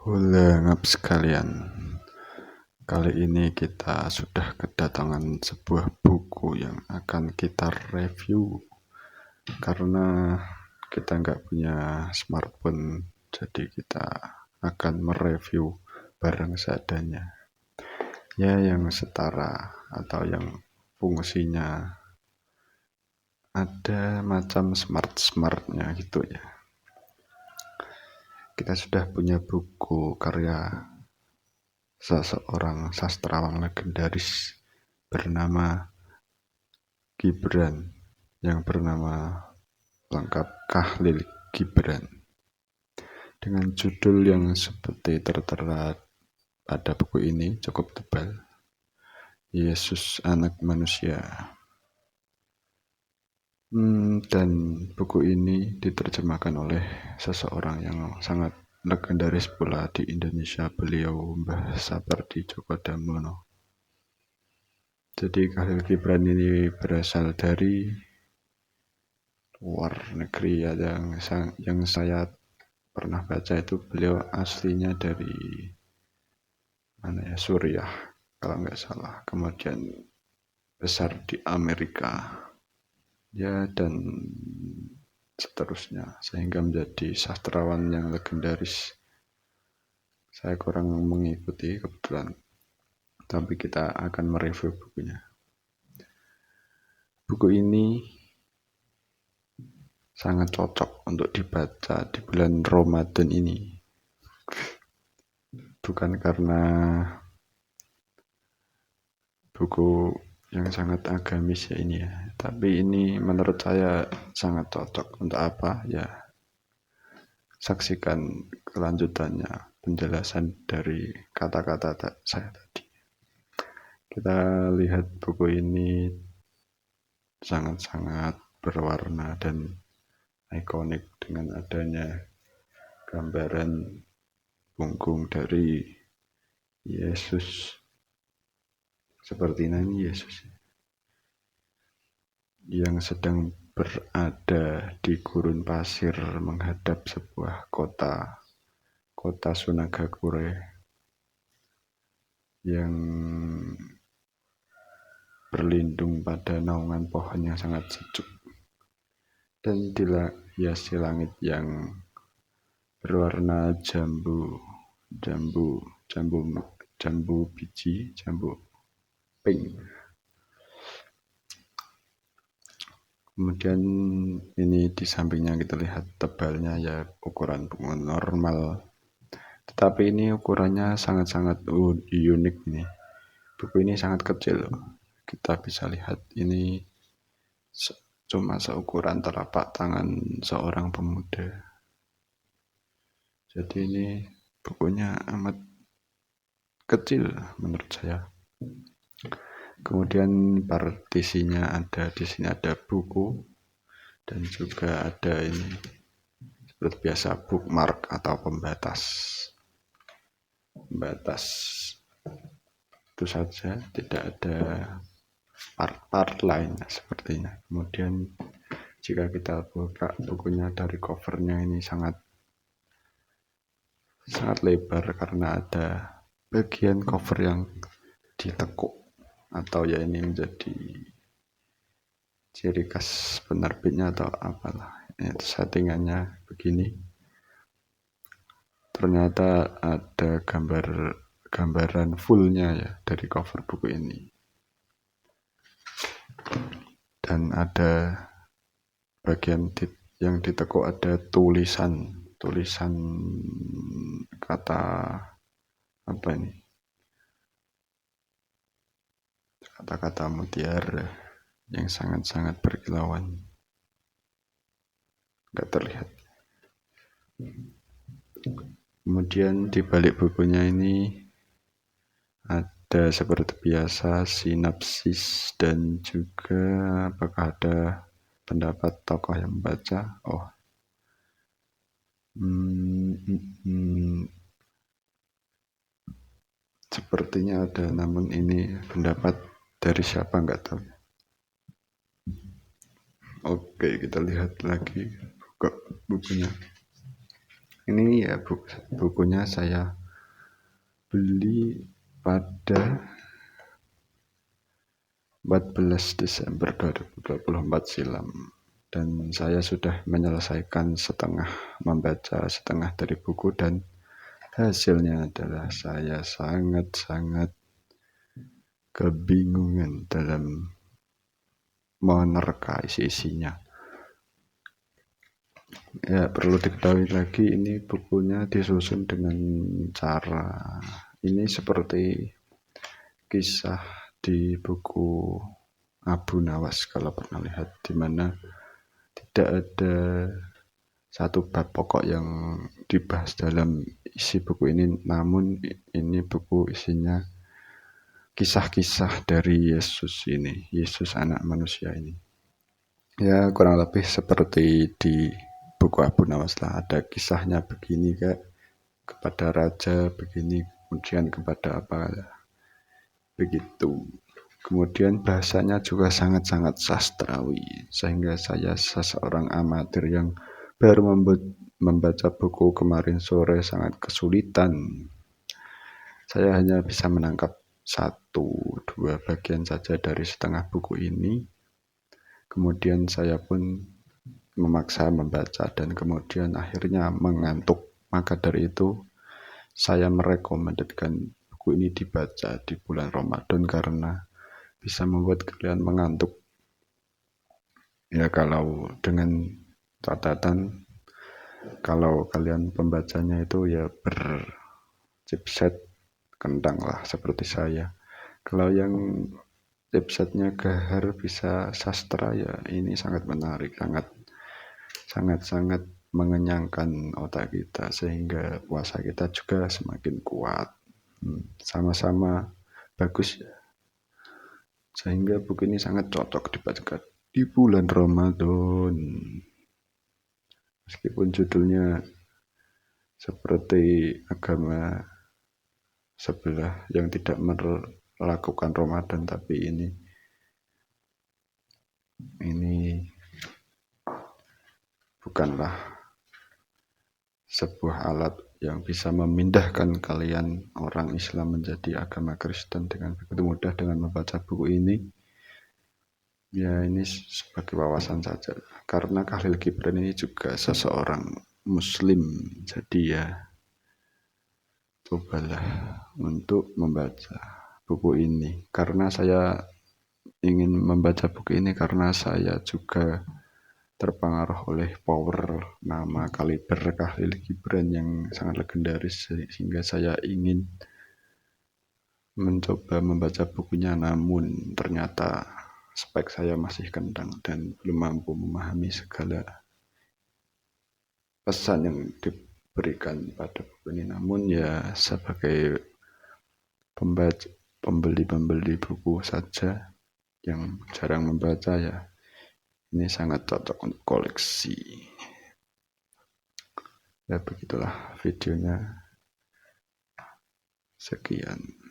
Hula sekalian, kali ini kita sudah kedatangan sebuah buku yang akan kita review. Karena kita nggak punya smartphone, jadi kita akan mereview barang seadanya. Ya, yang setara atau yang fungsinya ada macam smart-smartnya gitu ya. Kita sudah punya buku karya seseorang sastrawan legendaris bernama Gibran, yang bernama lengkap Khalil Gibran, dengan judul yang seperti tertera pada buku ini cukup tebal, Yesus Anak Manusia. Dan buku ini diterjemahkan oleh seseorang yang sangat legendaris pula di Indonesia, beliau Mbah Sapardi Djoko Damono. Jadi Khalil Gibran ini berasal dari luar negeri ya, yang saya pernah baca itu beliau aslinya dari Suriah kalau nggak salah, kemudian besar di Amerika ya, dan seterusnya, sehingga menjadi sastrawan yang legendaris. Saya kurang mengikuti kebetulan, tapi kita akan mereview bukunya. Buku ini sangat cocok untuk dibaca di bulan Ramadan ini. Bukan karena buku yang sangat agamis ya ini ya, tapi ini menurut saya sangat cocok. Untuk apa ya, saksikan kelanjutannya, penjelasan dari kata-kata saya tadi. Kita lihat buku ini sangat-sangat berwarna dan ikonik dengan adanya gambaran punggung dari Yesus, seperti ini Yesus yang sedang berada di gurun pasir menghadap sebuah kota Sunagakure yang berlindung pada naungan pohon yang sangat sejuk, dan dihiasi langit yang berwarna jambu biji, jambu pink. Kemudian ini di sampingnya kita lihat tebalnya ya, ukuran buku normal, tetapi ini ukurannya sangat-sangat unik nih. Buku ini sangat kecil loh. Kita bisa lihat ini cuma seukuran telapak tangan seorang pemuda. Jadi ini bukunya amat kecil menurut saya. Kemudian partisinya ada di sini, ada buku dan juga ada ini seperti biasa bookmark atau pembatas. Itu saja, tidak ada part-part lain sepertinya. Kemudian jika kita buka bukunya dari covernya, ini sangat lebar karena ada bagian cover yang ditekuk, atau ya ini menjadi ciri khas penerbitnya atau apalah. Itu settingannya begini. Ternyata ada gambaran fullnya ya dari cover buku ini, dan ada bagian yang ditekuk, ada tulisan kata apa ini, kata-kata mutiara yang sangat-sangat berkilauan, nggak terlihat. Kemudian di balik bukunya ini ada seperti biasa sinopsis dan juga apakah ada pendapat tokoh yang membaca. Sepertinya ada, namun ini pendapat dari siapa nggak tahu. Oke, kita lihat lagi, buka bukunya. Ini ya bukunya saya beli pada 14 Desember 2024 silam, dan saya sudah menyelesaikan membaca setengah dari buku, dan hasilnya adalah saya sangat-sangat kebingungan dalam menerka isi-isinya. Ya, perlu diketahui lagi, ini bukunya disusun dengan cara ini seperti kisah di buku Abu Nawas, kalau pernah lihat, di mana tidak ada satu bab pokok yang dibahas dalam isi buku ini, namun ini buku isinya kisah-kisah dari Yesus anak manusia ini. Ya, kurang lebih seperti di buku Abu Nawas lah, ada kisahnya begini, kayak kepada raja begini, kemudian kepada apa begitu. Kemudian bahasanya juga sangat-sangat sastrawi, sehingga saya seseorang amatir yang baru membaca buku kemarin sore sangat kesulitan. Saya hanya bisa menangkap 1-2 bagian saja dari setengah buku ini. Kemudian saya pun memaksa membaca dan kemudian akhirnya mengantuk. Maka dari itu saya merekomendasikan buku ini dibaca di bulan Ramadan karena bisa membuat kalian mengantuk. Ya, kalau dengan catatan kalau kalian pembacanya itu ya berchipset kentang lah seperti saya. Kalau yang chipsetnya gahar bisa sastra, ya ini sangat menarik, sangat mengenyangkan otak kita, sehingga puasa kita juga semakin kuat. Sama-sama bagus ya. Sehingga buku ini sangat cocok dibaca di bulan Ramadan. Meskipun judulnya seperti agama sebelah yang tidak melakukan Ramadan, tapi ini bukanlah sebuah alat yang bisa memindahkan kalian orang Islam menjadi agama Kristen dengan begitu mudah dengan membaca buku ini. Ya, ini sebagai wawasan saja, karena Khalil Gibran ini juga seseorang Muslim, jadi ya cobalah untuk membaca buku ini. Karena saya ingin membaca buku ini karena saya juga terpengaruh oleh power nama kaliber Khalil Gibran yang sangat legendaris, sehingga saya ingin mencoba membaca bukunya, namun ternyata spek saya masih kentang dan belum mampu memahami segala pesan yang diberikan pada buku ini. Namun ya sebagai pembeli buku saja yang jarang membaca, ya ini sangat cocok untuk koleksi. Ya begitulah videonya. Sekian.